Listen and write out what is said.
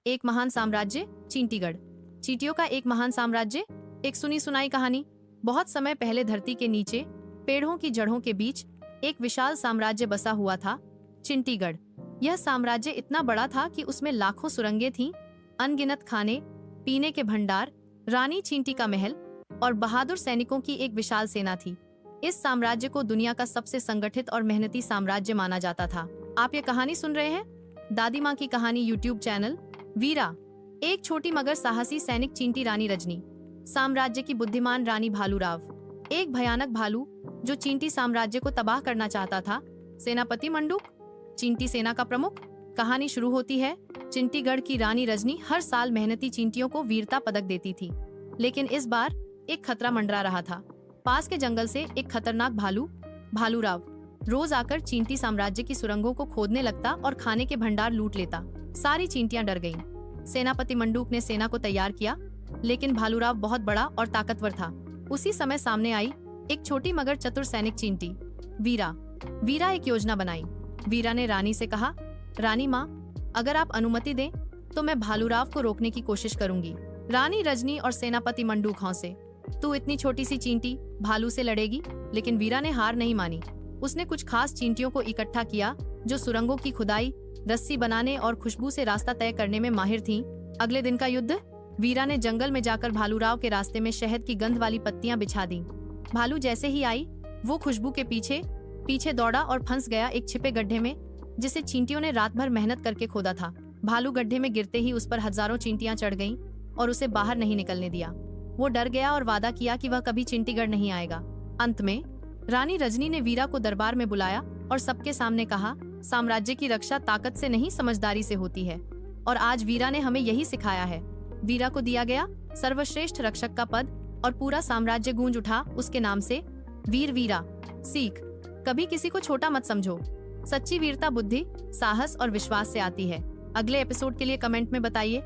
एक महान साम्राज्य, चींटीगढ़। चींटियों का एक महान साम्राज्य। एक सुनी सुनाई कहानी। बहुत समय पहले धरती के नीचे पेड़ों की जड़ों के बीच एक विशाल साम्राज्य बसा हुआ था, चींटीगढ़। यह साम्राज्य इतना बड़ा था कि उसमें लाखों सुरंगें थीं, अनगिनत खाने पीने के भंडार, रानी चींटी का महल और बहादुर सैनिकों की एक विशाल सेना थी। इस साम्राज्य को दुनिया का सबसे संगठित और मेहनती साम्राज्य माना जाता था। आप ये कहानी सुन रहे हैं दादी माँ की कहानी यूट्यूब चैनल। वीरा, एक छोटी मगर साहसी सैनिक चींटी रानी रजनी। साम्राज्य की बुद्धिमान रानी भालूराव, एक भयानक भालू जो चींटी साम्राज्य को तबाह करना चाहता था। सेनापति मंडूक, चींटी सेना का प्रमुख। कहानी शुरू होती है। चींटीगढ़ की रानी रजनी हर साल मेहनती चींटियों को वीरता पदक देती थी, लेकिन इस बार एक खतरा मंडरा रहा था। पास के जंगल से एक खतरनाक भालू, भालूराव, रोज आकर चींटी साम्राज्य की सुरंगों को खोदने लगता और खाने के भंडार लूट लेता। सारी चींटियां डर गईं। सेनापति मंडूक ने सेना को तैयार किया, लेकिन भालूराव बहुत बड़ा और ताकतवर था। उसी समय सामने आई एक छोटी मगर चतुर सैनिक चींटी, वीरा। वीरा एक योजना बनाई। वीरा ने रानी से कहा, रानी माँ, अगर आप अनुमति दें तो मैं भालूराव को रोकने की कोशिश करूंगी। रानी रजनी और सेनापति मंडूक हंसे। तू इतनी छोटी सी चींटी भालू से लड़ेगी? लेकिन वीरा ने हार नहीं मानी। उसने कुछ खास चींटियों को इकट्ठा किया जो सुरंगों की खुदाई, रस्सी बनाने और खुशबू से रास्ता तय करने में माहिर थीं। अगले दिन का युद्ध। वीरा ने जंगल में जाकर भालूराव के रास्ते में शहद की गंध वाली पत्तियां बिछा दी। भालू जैसे ही आई, वो खुशबू के पीछे पीछे दौड़ा और फंस गया एक छिपे गड्ढे में, जिसे चींटियों ने रात भर मेहनत करके खोदा था। भालू गड्ढे में गिरते ही उस पर हजारों चींटियां चढ़ गईं और उसे बाहर नहीं निकलने दिया। वो डर गया और वादा किया कि वह कभी चींटीगढ़ नहीं आएगा। अंत में रानी रजनी ने वीरा को दरबार में बुलाया और सबके सामने कहा, साम्राज्य की रक्षा ताकत से नहीं समझदारी से होती है, और आज वीरा ने हमें यही सिखाया है। वीरा को दिया गया सर्वश्रेष्ठ रक्षक का पद और पूरा साम्राज्य गूंज उठा उसके नाम से। वीर वीरा। सीख, कभी किसी को छोटा मत समझो। सच्ची वीरता बुद्धि, साहस और विश्वास से आती है। अगले एपिसोड के लिए कमेंट में बताइए।